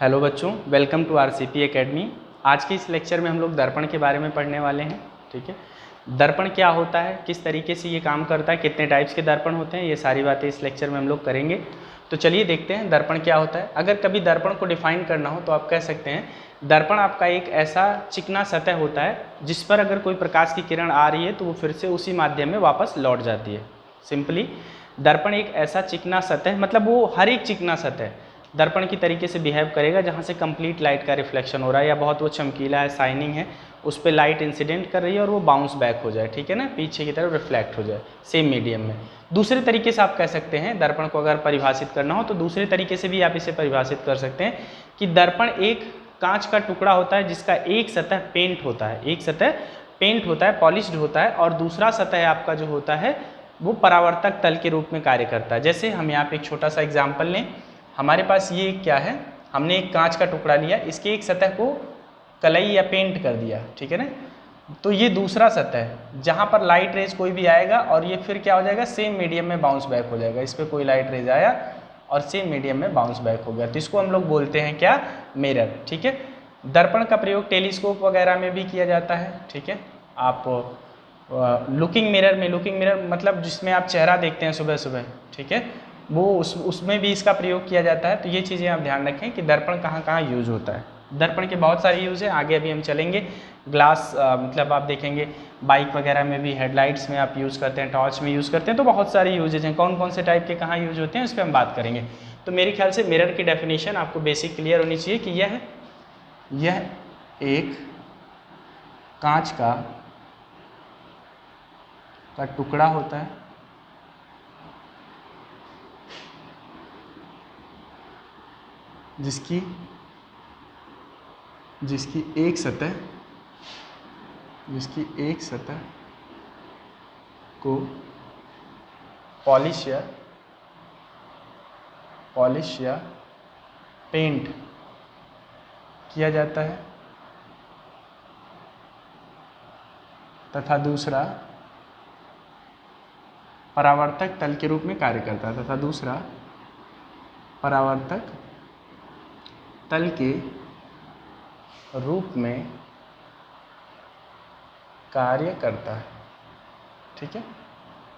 Hello बच्चों, welcome to RCP academy. आज के इस लेक्चर में हम लोग दर्पण के बारे में पढ़ने वाले हैं। ठीक है, दर्पण क्या होता है, किस तरीके से ये काम करता है, कितने टाइप्स के दर्पण होते हैं, ये सारी बातें इस लेक्चर में हम लोग करेंगे। तो चलिए देखते हैं दर्पण क्या होता है। अगर कभी दर्पण को डिफाइन करना हो तो आप कह सकते हैं दर्पण आपका एक ऐसा चिकना सतह होता है जिस पर अगर कोई प्रकाश की किरण आ रही है तो वो फिर से उसी माध्यम में वापस लौट जाती है। सिंपली दर्पण एक ऐसा चिकना सतह, मतलब वो हर एक चिकना सतह दर्पण की तरीके से बिहेव करेगा जहाँ से कंप्लीट लाइट का रिफ्लेक्शन हो रहा है या बहुत वो चमकीला है, शाइनिंग है, उस पर लाइट इंसिडेंट कर रही है और वो बाउंस बैक हो जाए, ठीक है ना, पीछे की तरफ रिफ्लेक्ट हो जाए सेम मीडियम में। दूसरे तरीके से आप कह सकते हैं दर्पण को अगर परिभाषित करना हो तो दूसरे तरीके से भी आप इसे परिभाषित कर सकते हैं कि दर्पण एक कांच का टुकड़ा होता है जिसका एक सतह पेंट होता है, एक सतह पेंट होता है, पॉलिश्ड होता है, और दूसरा सतह आपका जो होता है वो परावर्तक तल के रूप में कार्य करता है। जैसे हम यहाँ पे एक छोटा सा एग्जाम्पल लें, हमारे पास ये क्या है, हमने एक कांच का टुकड़ा लिया, इसके एक सतह को कलई या पेंट कर दिया, ठीक है ना, तो ये दूसरा सतह है जहाँ पर लाइट रेज कोई भी आएगा और ये फिर क्या हो जाएगा, सेम मीडियम में बाउंस बैक हो जाएगा। इस पर कोई लाइट रेज आया और सेम मीडियम में बाउंस बैक हो गया, तो इसको हम लोग बोलते हैं क्या, मिरर। ठीक है, दर्पण का प्रयोग टेलीस्कोप वगैरह में भी किया जाता है। ठीक है, आप लुकिंग मिरर मतलब जिसमें आप चेहरा देखते हैं सुबह सुबह, ठीक है, वो उसमें भी इसका प्रयोग किया जाता है। तो ये चीज़ें आप ध्यान रखें कि दर्पण कहाँ कहाँ यूज होता है। दर्पण के बहुत सारे यूज़ हैं, आगे अभी हम चलेंगे। ग्लास मतलब आप देखेंगे बाइक वगैरह में भी, हेडलाइट्स में आप यूज़ करते हैं, टॉर्च में यूज़ करते हैं, तो बहुत सारे यूजेज हैं। कौन कौन से टाइप के कहाँ यूज होते हैं उस पर हम बात करेंगे। तो मेरे ख्याल से मिरर की डेफिनेशन आपको बेसिक क्लियर होनी चाहिए कि यह एक कांच का टुकड़ा होता है जिसकी एक सतह को पॉलिश या पेंट किया जाता है तथा दूसरा परावर्तक तल के रूप में कार्य करता है तल के रूप में कार्य करता है। ठीक है,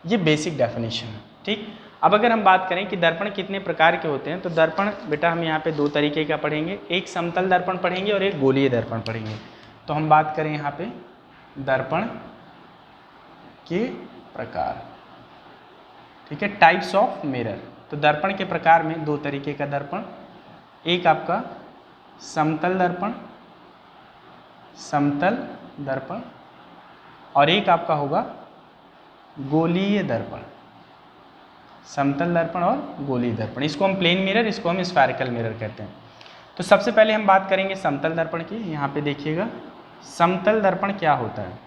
ये बेसिक डेफिनेशन है। ठीक, अब अगर हम बात करें कि दर्पण कितने प्रकार के होते हैं, तो दर्पण बेटा हम यहाँ पे दो तरीके का पढ़ेंगे, एक समतल दर्पण पढ़ेंगे और एक गोलीय दर्पण पढ़ेंगे। तो हम बात करें यहाँ पे दर्पण के प्रकार, ठीक है, टाइप्स ऑफ मिरर। तो दर्पण के प्रकार में दो तरीके का दर्पण, एक आपका समतल दर्पण और एक आपका होगा गोलीय दर्पण। समतल दर्पण और गोलीय दर्पण, इसको हम प्लेन मिरर, इसको हम स्फेरिकल मिरर कहते हैं। तो सबसे पहले हम बात करेंगे समतल दर्पण की। यहाँ पे देखिएगा समतल दर्पण क्या होता है,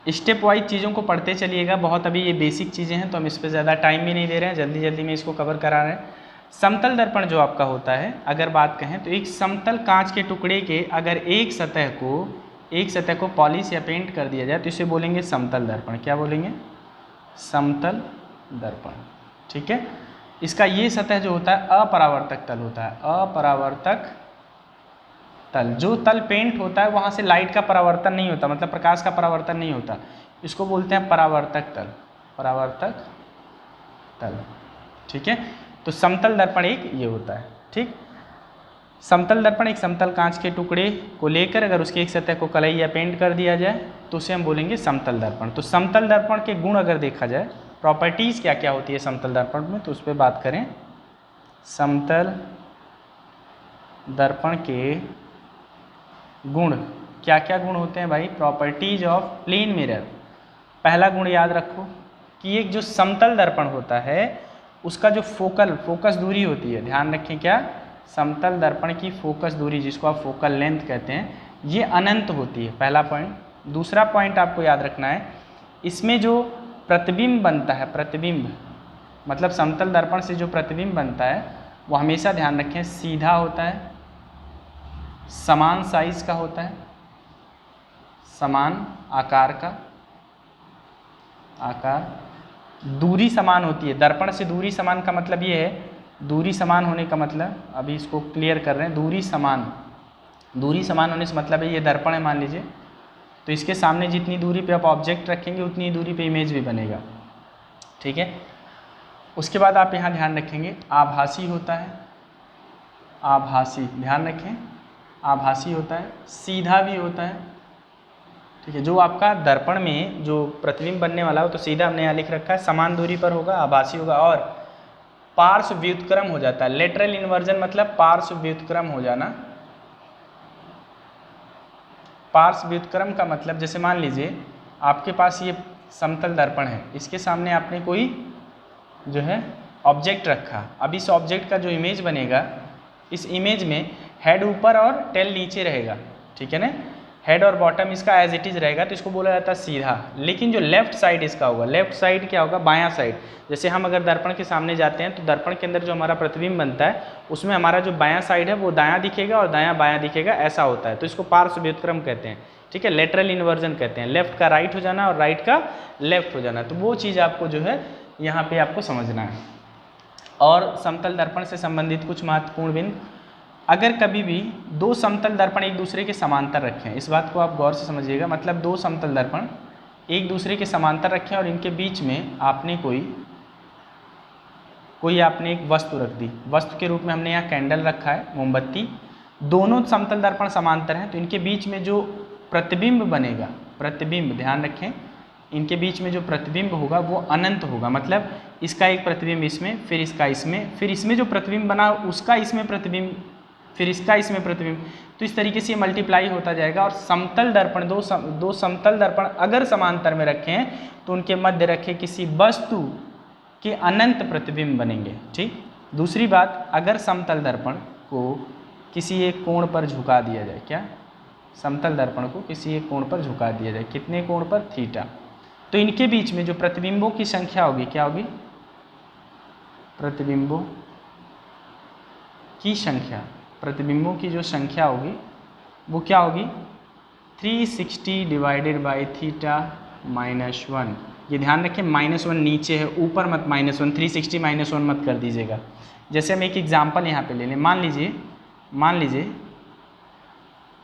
स्टेप वाइज चीज़ों को पढ़ते चलिएगा। बहुत अभी ये बेसिक चीज़ें हैं तो हम इस पर ज़्यादा टाइम भी नहीं दे रहे हैं, जल्दी जल्दी में इसको कवर करा रहे हैं। समतल दर्पण जो आपका होता है, अगर बात कहें तो एक समतल कांच के टुकड़े के अगर एक सतह को पॉलिश या पेंट कर दिया जाए तो इसे बोलेंगे समतल दर्पण। क्या बोलेंगे, समतल दर्पण। ठीक है, इसका ये सतह जो होता है अपरावर्तक तल होता है, अपरावर्तक तल। जो तल पेंट होता है वहाँ से लाइट का परावर्तन नहीं होता, मतलब प्रकाश का परावर्तन नहीं होता, इसको बोलते हैं परावर्तक तल। ठीक है, तो समतल दर्पण एक ये होता है। ठीक, समतल दर्पण एक समतल कांच के टुकड़े को लेकर अगर उसकी एक सतह को कलई या पेंट कर दिया जाए तो उसे हम बोलेंगे समतल दर्पण। तो समतल दर्पण के गुण अगर देखा जाए, प्रॉपर्टीज़ क्या क्या होती है समतल दर्पण में, तो उस पर बात करें। समतल दर्पण के गुण, क्या क्या गुण होते हैं भाई, प्रॉपर्टीज ऑफ प्लेन मिरर। पहला गुण याद रखो कि एक जो समतल दर्पण होता है उसका जो फोकस दूरी होती है, ध्यान रखें क्या, समतल दर्पण की फोकस दूरी जिसको आप फोकल लेंथ कहते हैं, ये अनंत होती है, पहला पॉइंट। दूसरा पॉइंट आपको याद रखना है, इसमें जो प्रतिबिंब बनता है, प्रतिबिंब मतलब समतल दर्पण से जो प्रतिबिंब बनता है वो हमेशा ध्यान रखें सीधा होता है, समान साइज का होता है, समान आकार का, दूरी समान होती है। दर्पण से दूरी समान का मतलब ये है दूरी समान होने का मतलब, अभी इसको क्लियर कर रहे हैं, दूरी समान होने से मतलब है ये दर्पण है मान लीजिए, तो इसके सामने जितनी दूरी पे आप ऑब्जेक्ट रखेंगे उतनी दूरी पे इमेज भी बनेगा, ठीक है। उसके बाद आप यहाँ ध्यान रखेंगे आभासी होता है, आभासी ध्यान रखें, आभासी होता है, सीधा भी होता है, ठीक है। जो आपका दर्पण में जो प्रतिबिंब बनने वाला हो तो सीधा हमने यहाँ लिख रखा है, समान दूरी पर होगा, आभासी होगा, और पार्श्व व्युत्क्रम हो जाता है। लेटरल इन्वर्जन मतलब पार्श्व व्युत्क्रम हो जाना। पार्श्व व्युत्क्रम का मतलब जैसे मान लीजिए आपके पास ये समतल दर्पण है, इसके सामने आपने कोई जो है ऑब्जेक्ट रखा, अब इस ऑब्जेक्ट का जो इमेज बनेगा, इस इमेज में हेड ऊपर और टेल नीचे रहेगा, ठीक है ना, हेड और बॉटम इसका एज इट इज रहेगा, तो इसको बोला जाता है सीधा। लेकिन जो लेफ्ट साइड इसका होगा, लेफ्ट साइड क्या होगा, बायां साइड। जैसे हम अगर दर्पण के सामने जाते हैं तो दर्पण के अंदर जो हमारा प्रतिबिंब बनता है उसमें हमारा जो बायां साइड है वो दायां दिखेगा और दायां बायां दिखेगा, ऐसा होता है, तो इसको पार्श्व व्युत्क्रम कहते हैं, ठीक है। लेटरल इन्वर्जन कहते हैं, लेफ्ट का राइट हो जाना और राइट का लेफ्ट हो जाना, तो वो चीज़ आपको जो है यहाँ पे आपको समझना है। और समतल दर्पण से संबंधित कुछ महत्वपूर्ण बिंदु, अगर कभी भी दो समतल दर्पण एक दूसरे के समांतर रखें, इस बात को आप गौर से समझिएगा, मतलब दो समतल दर्पण एक दूसरे के समांतर रखें और इनके बीच में आपने कोई आपने एक वस्तु रख दी, वस्तु के रूप में हमने यहाँ कैंडल रखा है, मोमबत्ती, दोनों समतल दर्पण समांतर हैं, तो इनके बीच में जो प्रतिबिंब बनेगा, प्रतिबिंब ध्यान रखें, इनके बीच में जो प्रतिबिंब होगा वो अनंत होगा, मतलब इसका एक प्रतिबिंब इसमें, फिर इसका इसमें, फिर इसमें जो प्रतिबिंब बना उसका इसमें प्रतिबिंब, फिर इसका इसमें प्रतिबिंब, तो इस तरीके से ये मल्टीप्लाई होता जाएगा। और समतल दर्पण दो समतल दर्पण अगर समांतर में रखे हैं तो उनके मध्य रखे किसी वस्तु के अनंत प्रतिबिंब बनेंगे, ठीक। दूसरी बात, अगर समतल दर्पण को किसी एक कोण पर झुका दिया जाए, क्या, समतल दर्पण को किसी एक कोण पर झुका दिया जाए, कितने कोण पर, थीटा, तो इनके बीच में जो प्रतिबिंबों की संख्या होगी, क्या होगी, प्रतिबिंबों की संख्या, प्रतिबिंबों की जो संख्या होगी वो क्या होगी, 360 डिवाइडेड बाई थीटा माइनस 1। ये ध्यान रखें -1 नीचे है, ऊपर मत -1, 360 -1 मत कर दीजिएगा। जैसे हम एक एग्जांपल यहाँ पे ले लें, मान लीजिए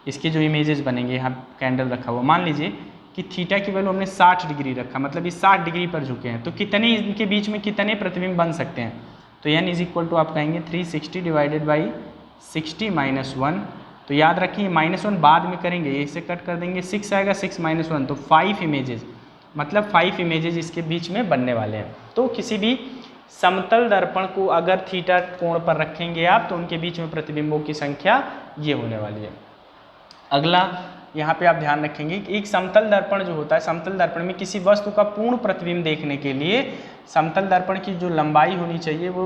इसके जो इमेजेस बनेंगे, यहाँ कैंडल रखा हुआ, मान लीजिए कि थीटा की वैल्यू हमने 60 डिग्री रखा, मतलब ये 60 डिग्री पर झुके हैं, तो कितने इनके बीच में कितने प्रतिबिंब बन सकते हैं, तो n इज इक्वल टू आप कहेंगे 360 डिवाइडेड बाई 60 माइनस 1, तो याद रखिए -1 बाद में करेंगे, ये इसे कट कर देंगे, 6 आएगा, 6 माइनस 1, तो 5 इमेजेस, मतलब 5 इमेजेस इसके बीच में बनने वाले हैं। तो किसी भी समतल दर्पण को अगर थीटा कोण पर रखेंगे आप तो उनके बीच में प्रतिबिंबों की संख्या ये होने वाली है। अगला यहाँ पे आप ध्यान रखेंगे कि एक समतल दर्पण जो होता है, समतल दर्पण में किसी वस्तु का पूर्ण प्रतिबिंब देखने के लिए समतल दर्पण की जो लंबाई होनी चाहिए वो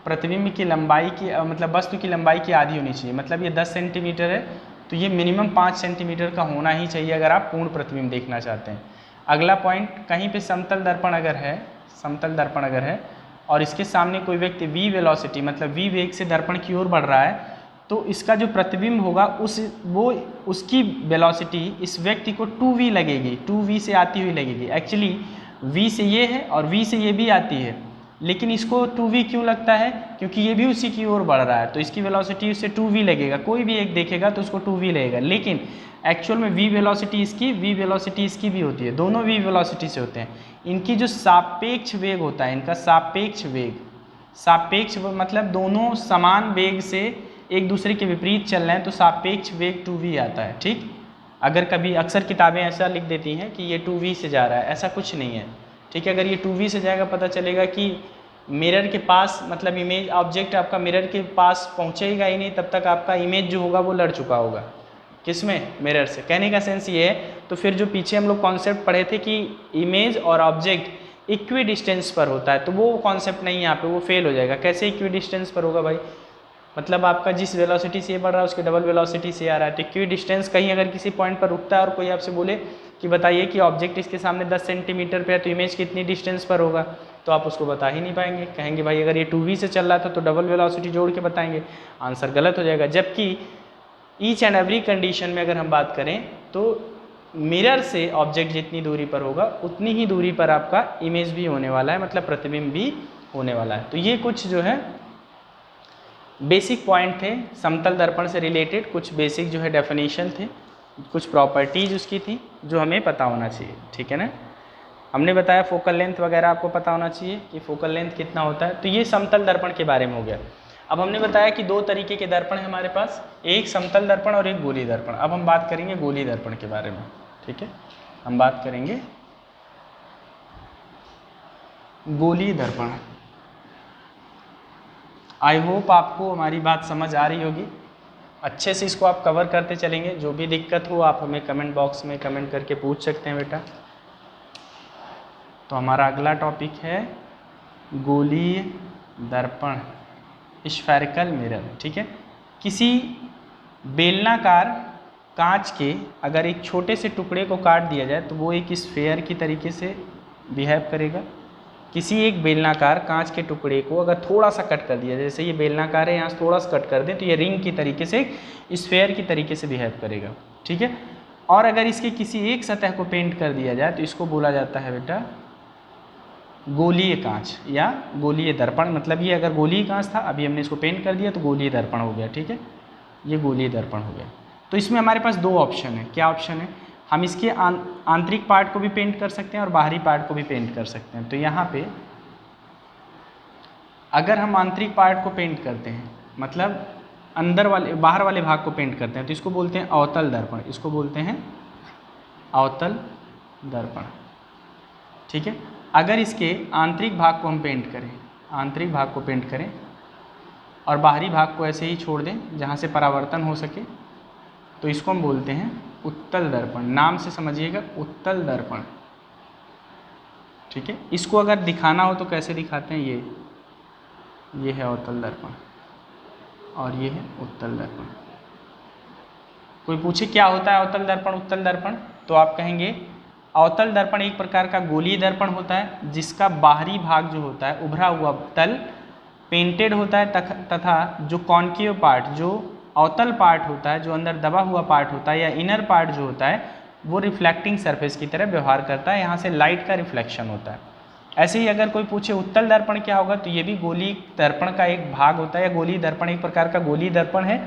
प्रतिबिंब की लंबाई की मतलब वस्तु की लंबाई की आधी होनी चाहिए, मतलब ये 10 सेंटीमीटर है तो ये मिनिमम 5 सेंटीमीटर का होना ही चाहिए अगर आप पूर्ण प्रतिबिंब देखना चाहते हैं। अगला पॉइंट, कहीं पे समतल दर्पण अगर है और इसके सामने कोई व्यक्ति v वेलोसिटी मतलब v वेग से दर्पण की ओर बढ़ रहा है तो इसका जो प्रतिबिंब होगा उसकी वेलोसिटी इस व्यक्ति को 2v लगेगी, 2v से आती हुई लगेगी। एक्चुअली v से ये है और v से ये भी आती है, लेकिन इसको 2v क्यों लगता है, क्योंकि ये भी उसी की ओर बढ़ रहा है तो इसकी वेलोसिटी उससे 2v लगेगा। कोई भी एक देखेगा तो उसको 2v लगेगा, लेकिन एक्चुअल में v वेलोसिटी इसकी भी होती है, दोनों v वेलोसिटी से होते हैं। इनकी जो सापेक्ष वेग होता है, इनका सापेक्ष मतलब दोनों समान वेग से एक दूसरे के विपरीत चल रहे हैं तो सापेक्ष वेग 2v आता है, ठीक। अगर कभी अक्सर किताबें ऐसा लिख देती हैं कि ये 2v से जा रहा है, ऐसा कुछ नहीं है, ठीक है। अगर ये 2v से जाएगा पता चलेगा कि मिरर के पास मतलब इमेज ऑब्जेक्ट आपका मिरर के पास पहुंचेगा ही नहीं, तब तक आपका इमेज जो होगा वो लड़ चुका होगा, किसमें, मिरर से। कहने का सेंस ये है, तो फिर जो पीछे हम लोग कॉन्सेप्ट पढ़े थे कि इमेज और ऑब्जेक्ट इक्वी डिस्टेंस पर होता है, तो वो कॉन्सेप्ट नहीं, यहाँ पे वो फेल हो जाएगा। कैसे इक्वी डिस्टेंस पर होगा भाई, मतलब आपका जिस वेलोसिटी से ये बढ़ रहा है उसके डबल वेलोसिटी से आ रहा है, तो इक्वी डिस्टेंस कहीं अगर किसी पॉइंट पर रुकता है और कोई आपसे बोले कि बताइए कि ऑब्जेक्ट इसके सामने 10 सेंटीमीटर पे है तो इमेज कितनी डिस्टेंस पर होगा, तो आप उसको बता ही नहीं पाएंगे, कहेंगे भाई अगर ये 2v से चल रहा था तो डबल वेलोसिटी जोड़ के बताएंगे, आंसर गलत हो जाएगा। जबकि ईच एंड एवरी कंडीशन में अगर हम बात करें तो मिरर से ऑब्जेक्ट जितनी दूरी पर होगा उतनी ही दूरी पर आपका इमेज भी होने वाला है, मतलब प्रतिबिंब भी होने वाला है। तो ये कुछ जो है बेसिक पॉइंट थे समतल दर्पण से रिलेटेड, कुछ बेसिक जो है डेफिनेशन थे, कुछ प्रॉपर्टीज उसकी थी जो हमें पता होना चाहिए, ठीक है ना। हमने बताया फोकल लेंथ वगैरह आपको पता होना चाहिए कि फोकल लेंथ कितना होता है। तो ये समतल दर्पण के बारे में हो गया। अब हमने बताया कि दो तरीके के दर्पण है हमारे पास, एक समतल दर्पण और एक गोलीय दर्पण। अब हम बात करेंगे गोलीय दर्पण के बारे में, ठीक है। हम बात करेंगे गोलीय दर्पण। आई होप आपको हमारी बात समझ आ रही होगी, अच्छे से इसको आप कवर करते चलेंगे। जो भी दिक्कत हो आप हमें कमेंट बॉक्स में कमेंट करके पूछ सकते हैं बेटा। तो हमारा अगला टॉपिक है गोलीय दर्पण, स्फेरिकल मिरर, ठीक है। किसी बेलनाकार कांच के अगर एक छोटे से टुकड़े को काट दिया जाए तो वो एक स्फेयर की तरीके से बिहेव करेगा। किसी एक बेलनाकार कांच के टुकड़े को अगर थोड़ा सा कट कर दिया, जैसे ये बेलनाकार है, यहाँ से थोड़ा सा कट कर दें तो ये रिंग की तरीके से, स्फेयर की तरीके से बिहेव करेगा, ठीक है। और अगर इसके किसी एक सतह को पेंट कर दिया जाए तो इसको बोला जाता है बेटा गोलीय कांच या गोलीय दर्पण। मतलब ये अगर गोलीय कांच था, अभी हमने इसको पेंट कर दिया तो गोलीय दर्पण हो गया, ठीक है। ये गोलीय दर्पण हो गया। तो इसमें हमारे पास दो ऑप्शन है। क्या ऑप्शन है? हम इसके आंतरिक पार्ट को भी पेंट कर सकते हैं और बाहरी पार्ट को भी पेंट कर सकते हैं। तो यहाँ पे अगर हम आंतरिक पार्ट को पेंट करते हैं, मतलब अंदर वाले बाहर वाले भाग को पेंट करते हैं, तो इसको बोलते हैं अवतल दर्पण। इसको बोलते हैं अवतल दर्पण, ठीक है। अगर इसके आंतरिक भाग को हम पेंट करें, आंतरिक भाग को पेंट करें और बाहरी भाग को ऐसे ही छोड़ दें जहाँ से परावर्तन हो सके, तो इसको हम बोलते हैं उत्तल दर्पण। नाम से समझिएगा, उत्तल दर्पण, ठीक है। इसको अगर दिखाना हो तो कैसे दिखाते हैं, ये है अवतल दर्पण और ये है उत्तल दर्पण। कोई पूछे क्या होता है अवतल दर्पण, उत्तल दर्पण, तो आप कहेंगे अवतल दर्पण एक प्रकार का गोलीय दर्पण होता है जिसका बाहरी भाग जो होता है उभरा हुआ तल पेंटेड होता है, तथा जो कॉन्केव पार्ट, जो अवतल पार्ट होता है, जो अंदर दबा हुआ पार्ट होता है या इनर पार्ट जो होता है, वो रिफ्लेक्टिंग सरफेस की तरह व्यवहार करता है। यहाँ से लाइट का रिफ्लेक्शन होता है। ऐसे ही अगर कोई पूछे उत्तल दर्पण क्या होगा, तो ये भी गोलीय दर्पण का एक भाग होता है, या गोलीय दर्पण एक प्रकार का गोलीय दर्पण है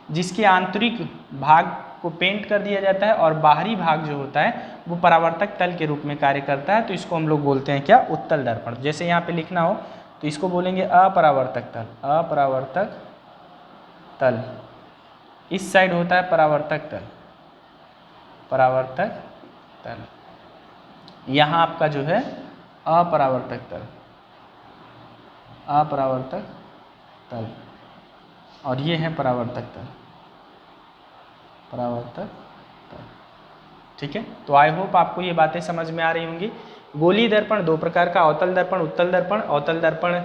जिसके आंतरिक भाग को पेंट कर दिया जाता है और बाहरी भाग जो होता है वो परावर्तक तल के रूप में कार्य करता है। तो इसको हम लोग बोलते हैं क्या, उत्तल दर्पण। जैसे यहाँ पे लिखना हो तो इसको बोलेंगे अपरावर्तक तल, अपरावर्तक तल। इस साइड होता है परावर्तक तल, परावर्तक तल। यहाँ आपका जो है अपरावर्तक तल, अपरावर्तक तल, और ये है परावर्तक तल, परावर्तक तल, ठीक है। तो आई होप आपको ये बातें समझ में आ रही होंगी। गोलीय दर्पण दो प्रकार का, अवतल दर्पण, उत्तल दर्पण। अवतल दर्पण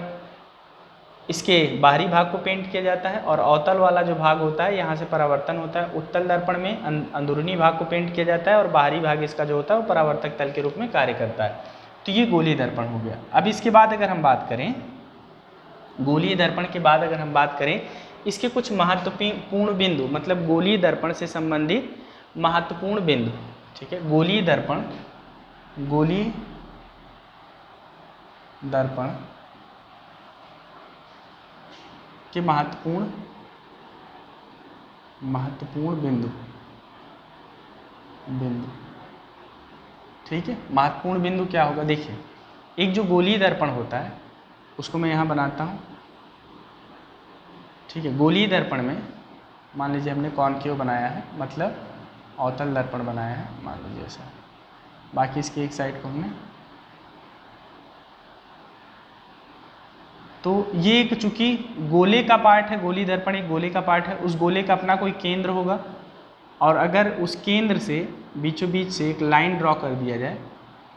इसके बाहरी भाग को पेंट किया जाता है और अवतल वाला जो भाग होता है यहाँ से परावर्तन होता है। उत्तल दर्पण में अंदरूनी भाग को पेंट किया जाता है और बाहरी भाग इसका जो होता है वो परावर्तक तल के रूप में कार्य करता है। तो ये गोलीय दर्पण हो गया। अब इसके बाद अगर हम बात करें, गोलीय दर्पण के बाद अगर हम बात करें इसके कुछ महत्वपूर्ण बिंदु, मतलब गोलीय दर्पण से संबंधित महत्वपूर्ण बिंदु, ठीक है। गोलीय दर्पण, गोलीय दर्पण के महत्वपूर्ण बिंदु, ठीक है। महत्वपूर्ण बिंदु क्या होगा, देखिए एक जो गोलीय दर्पण होता है उसको मैं यहाँ बनाता हूँ, ठीक है। गोलीय दर्पण में मान लीजिए हमने कॉनकेव बनाया है, मतलब अवतल दर्पण बनाया है, मान लीजिए ऐसा। बाकी इसकी एक साइड को हमने, तो ये एक चूंकि गोले का पार्ट है, गोलीय दर्पण एक गोले का पार्ट है, उस गोले का अपना कोई केंद्र होगा और अगर उस केंद्र से बीचों बीच से एक लाइन ड्रॉ कर दिया जाए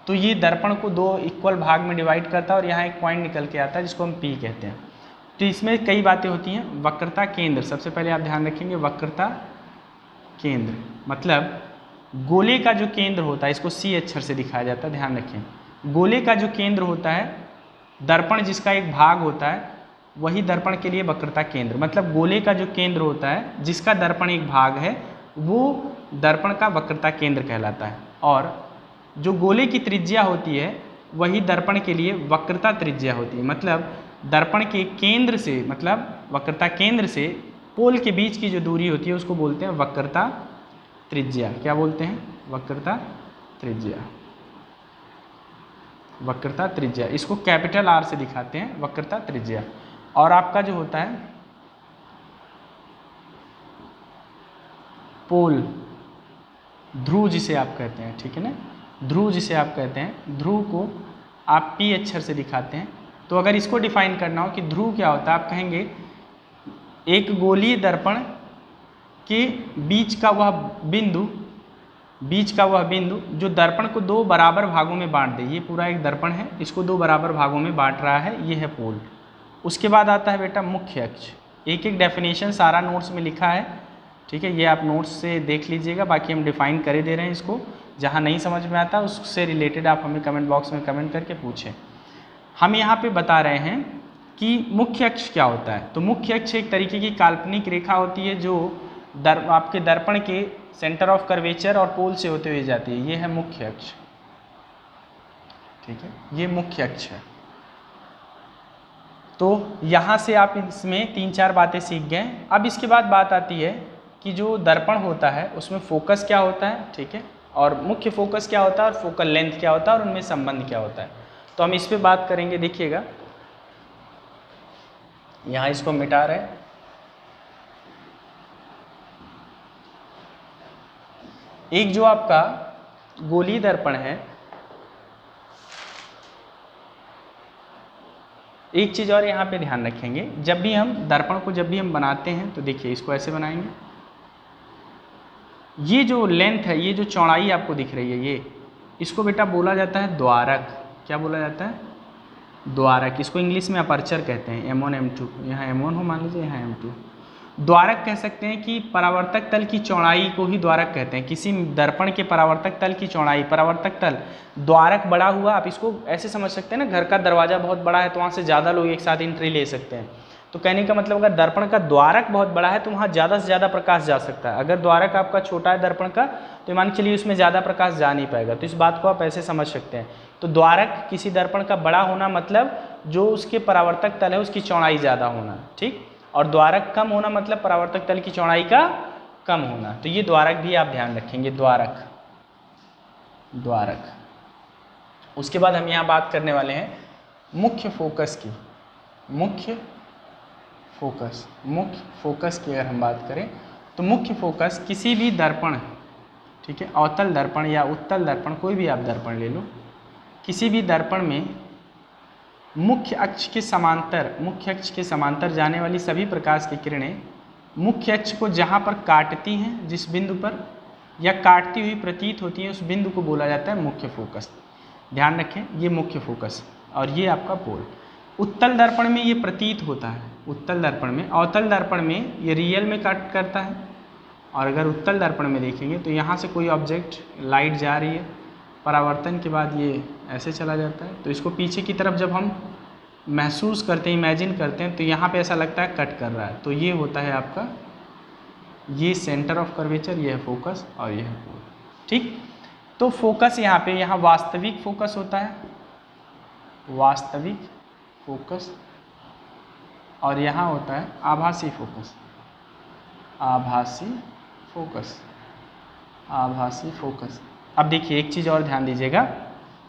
तो ये दर्पण को दो इक्वल भाग में डिवाइड करता है और यहाँ एक पॉइंट निकल के आता है जिसको हम P कहते हैं। तो इसमें कई बातें होती हैं। वक्रता केंद्र, सबसे पहले आप ध्यान रखेंगे, वक्रता केंद्र मतलब गोले का जो केंद्र होता है, इसको C अक्षर से दिखाया जाता है, ध्यान रखें। गोले का जो केंद्र होता है, दर्पण जिसका एक भाग होता है, वही दर्पण के लिए वक्रता केंद्र, मतलब गोले का जो केंद्र होता है जिसका दर्पण एक भाग है वो दर्पण का वक्रता केंद्र कहलाता है। और जो गोले की त्रिज्या होती है वही दर्पण के लिए वक्रता त्रिज्या होती है। मतलब दर्पण के केंद्र से, मतलब वक्रता केंद्र से पोल के बीच की जो दूरी होती है उसको बोलते हैं वक्रता त्रिज्या। क्या बोलते हैं? वक्रता त्रिज्या। वक्रता त्रिज्या, इसको कैपिटल आर से दिखाते हैं, वक्रता त्रिज्या। और आपका जो होता है पोल, ध्रुव जिसे आप कहते हैं, ठीक है ना, ध्रुव जिसे आप कहते हैं, ध्रुव को आप पी अक्षर से दिखाते हैं। तो अगर इसको डिफाइन करना हो कि ध्रुव क्या होता है, आप कहेंगे एक गोलीय दर्पण के बीच का वह बिंदु जो दर्पण को दो बराबर भागों में बांट दे। ये पूरा एक दर्पण है, इसको दो बराबर भागों में बांट रहा है, ये है पोल। उसके बाद आता है बेटा मुख्य अक्ष। एक एक डेफिनेशन सारा नोट्स में लिखा है, ठीक है, ये आप नोट्स से देख लीजिएगा, बाकी हम डिफाइन करे दे रहे हैं इसको। जहाँ नहीं समझ में आता उससे रिलेटेड आप हमें कमेंट बॉक्स में कमेंट करके पूछें। हम यहाँ पे बता रहे हैं कि मुख्य अक्ष क्या होता है। तो मुख्य अक्ष एक तरीके की काल्पनिक रेखा होती है जो आपके दर्पण के सेंटर ऑफ कर्वेचर और पोल से होते हुए जाती है। ये है मुख्य अक्ष, ठीक है, ये मुख्य अक्ष है। तो यहाँ से आप इसमें 3-4 बातें सीख गए। अब इसके बाद बात आती है कि जो दर्पण होता है उसमें फोकस क्या होता है, ठीक है, और मुख्य फोकस क्या होता है और फोकल लेंथ क्या होता है और उनमें संबंध क्या होता है। तो हम इस पे बात करेंगे। देखिएगा यहाँ इसको मिटा रहे हैं। एक जो आपका गोलीय दर्पण है, एक चीज़ और यहाँ पे ध्यान रखेंगे, जब भी हम दर्पण को जब भी हम बनाते हैं तो देखिए इसको ऐसे बनाएंगे। ये जो लेंथ है, ये जो चौड़ाई आपको दिख रही है, ये इसको बेटा बोला जाता है द्वारक। क्या बोला जाता है? द्वारक। इसको इंग्लिश में अपर्चर कहते हैं, M1 M2। यहाँ M1 हो मान लीजिए, यहाँ M2। द्वारक कह सकते हैं कि परावर्तक तल की चौड़ाई को ही द्वारक कहते हैं। किसी दर्पण के परावर्तक तल की चौड़ाई, परावर्तक तल द्वारक बड़ा हुआ, आप इसको ऐसे समझ सकते हैं ना, घर का दरवाजा बहुत बड़ा है तो वहाँ से ज़्यादा लोग एक साथ एंट्री ले सकते हैं। तो कहने का मतलब अगर दर्पण का द्वारक बहुत बड़ा है तो वहाँ ज़्यादा से ज़्यादा प्रकाश जा सकता है। अगर द्वारक आपका छोटा है दर्पण का तो मान के चलिए उसमें ज़्यादा प्रकाश जा नहीं पाएगा। तो इस बात को आप ऐसे समझ सकते हैं। तो द्वारक किसी दर्पण का बड़ा होना मतलब जो उसके परावर्तक तल है उसकी चौड़ाई ज़्यादा होना, ठीक, और द्वारक कम होना मतलब परावर्तक तल की चौड़ाई का कम होना। तो ये द्वारक भी आप ध्यान रखेंगे, द्वारक। उसके बाद हम यहाँ बात करने वाले हैं मुख्य फोकस की। मुख्य फोकस की अगर हम बात करें तो मुख्य फोकस किसी भी दर्पण, ठीक है, अवतल दर्पण या उत्तल दर्पण, कोई भी आप दर्पण ले लो, किसी भी दर्पण में मुख्य अक्ष के समांतर जाने वाली सभी प्रकाश की किरणें मुख्य अक्ष को जहाँ पर काटती हैं, जिस बिंदु पर या काटती हुई प्रतीत होती हैं, उस बिंदु को बोला जाता है मुख्य फोकस। ध्यान रखें, ये मुख्य फोकस और ये आपका पोल। उत्तल दर्पण में ये प्रतीत होता है, उत्तल दर्पण में। अवतल दर्पण में ये रियल में कट करता है। और अगर उत्तल दर्पण में देखेंगे तो यहाँ से कोई ऑब्जेक्ट, लाइट जा रही है, परावर्तन के बाद ये ऐसे चला जाता है। तो इसको पीछे की तरफ जब हम महसूस करते हैं, इमेजिन करते हैं, तो यहाँ पे ऐसा लगता है कट कर रहा है। तो ये होता है आपका, ये सेंटर ऑफ कर्वेचर, ये है फोकस और ये है पोल, ठीक। तो फोकस यहाँ पे, यहाँ वास्तविक फोकस होता है, वास्तविक फोकस, और यहाँ होता है आभासी फोकस, आभासी फोकस। अब देखिए एक चीज़ और ध्यान दीजिएगा,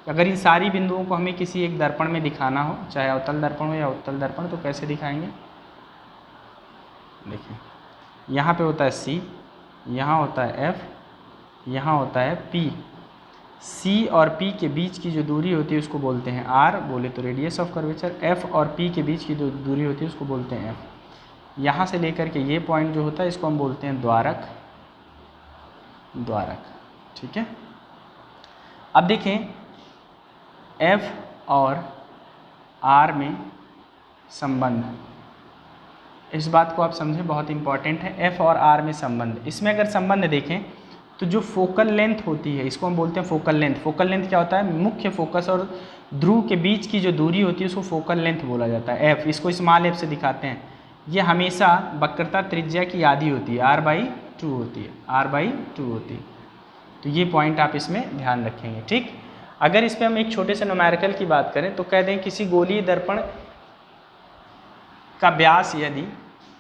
अगर इन सारी बिंदुओं को हमें किसी एक दर्पण में दिखाना हो, चाहे अवतल दर्पण हो या उत्तल दर्पण, तो कैसे दिखाएंगे? देखिए यहाँ पे होता है C, यहाँ होता है F, यहाँ होता है P। C और P के बीच की जो दूरी होती है उसको बोलते हैं R, बोले तो रेडियस ऑफ कर्वेचर। F और P के बीच की जो दूरी होती है उसको बोलते हैं F। यहाँ से लेकर के ये पॉइंट जो होता है इसको हम बोलते हैं द्वारक, ठीक है। अब देखें F और R में संबंध, इस बात को आप समझें, बहुत इंपॉर्टेंट है। F और R में संबंध, इसमें अगर संबंध देखें तो जो फोकल लेंथ होती है इसको हम बोलते हैं फोकल लेंथ। फोकल लेंथ क्या होता है? मुख्य फोकस और ध्रुव के बीच की जो दूरी होती है उसको फोकल लेंथ बोला जाता है। F, इसको स्मॉल f से दिखाते हैं। ये हमेशा वक्रता त्रिज्या की आधी होती है, r/2 होती है, तो ये पॉइंट आप इसमें ध्यान रखेंगे, ठीक। अगर इस पर हम एक छोटे से न्यूमेरिकल की बात करें तो कह दें किसी गोलीय दर्पण का व्यास यदि,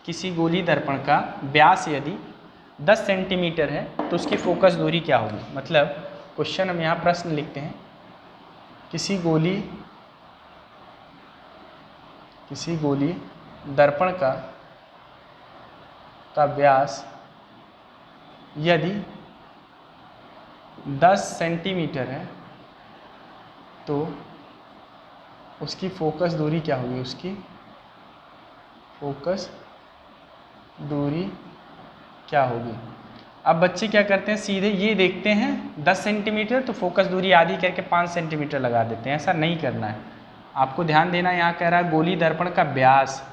किसी गोली दर्पण का व्यास यदि 10 सेंटीमीटर है तो उसकी फोकस दूरी क्या होगी। मतलब क्वेश्चन हम यहाँ प्रश्न लिखते हैं, किसी गोली दर्पण का व्यास यदि 10 सेंटीमीटर है तो उसकी फोकस दूरी क्या होगी, उसकी फोकस दूरी क्या होगी। अब बच्चे क्या करते हैं, सीधे ये देखते हैं 10 सेंटीमीटर तो फोकस दूरी आधी करके 5 सेंटीमीटर लगा देते हैं। ऐसा नहीं करना है, आपको ध्यान देना है। यहाँ कह रहा है गोली दर्पण का व्यास,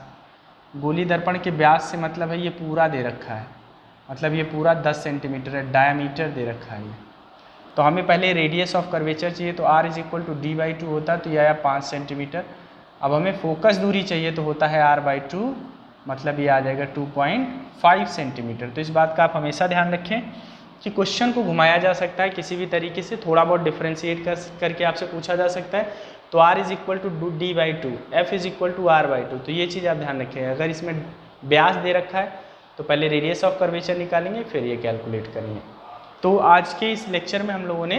गोली दर्पण के व्यास से मतलब है ये पूरा दे रखा है, मतलब ये पूरा 10 सेंटीमीटर है, डायामीटर दे रखा है ये। तो हमें पहले रेडियस ऑफ कर्वेचर चाहिए, तो r = d/2 होता है, तो यह आया 5 सेंटीमीटर। अब हमें फोकस दूरी चाहिए तो होता है r/2, मतलब ये आ जाएगा 2.5 सेंटीमीटर। तो इस बात का आप हमेशा ध्यान रखें कि क्वेश्चन को घुमाया जा सकता है किसी भी तरीके से, थोड़ा बहुत डिफ्रेंशिएट करके आपसे पूछा जा सकता है। तो r = d/2, f = r/2, तो ये चीज़ आप ध्यान रखें। अगर इसमें व्यास दे रखा है तो पहले रेडियस ऑफ कर्वेचर निकालेंगे, फिर ये कैलकुलेट करेंगे। तो आज के इस लेक्चर में हम लोगों ने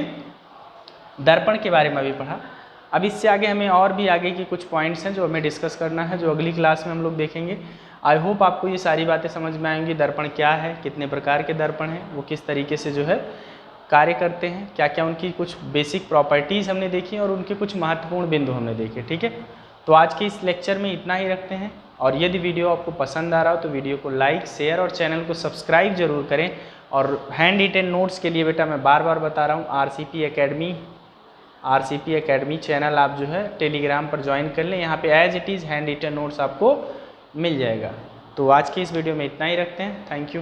दर्पण के बारे में अभी पढ़ा। अब इससे आगे हमें और भी आगे की कुछ पॉइंट्स हैं जो हमें डिस्कस करना है, जो अगली क्लास में हम लोग देखेंगे। आई होप आपको ये सारी बातें समझ में आएंगी। दर्पण क्या है, कितने प्रकार के दर्पण हैं, वो किस तरीके से जो है कार्य करते हैं, क्या क्या उनकी कुछ बेसिक प्रॉपर्टीज़ हमने देखी और उनके कुछ महत्वपूर्ण बिंदु हमने देखे। ठीक है, तो आज के इस लेक्चर में इतना ही रखते हैं। और यदि वीडियो आपको पसंद आ रहा हो तो वीडियो को लाइक, शेयर और चैनल को सब्सक्राइब जरूर करें। और हैंड रिटेन नोट्स के लिए बेटा मैं बार बार बता रहा हूँ, आरसीपी एकेडमी चैनल आप जो है टेलीग्राम पर ज्वाइन कर लें। यहाँ पे as it is handwritten notes आपको मिल जाएगा। तो आज की इस वीडियो में इतना ही रखते हैं। Thank you.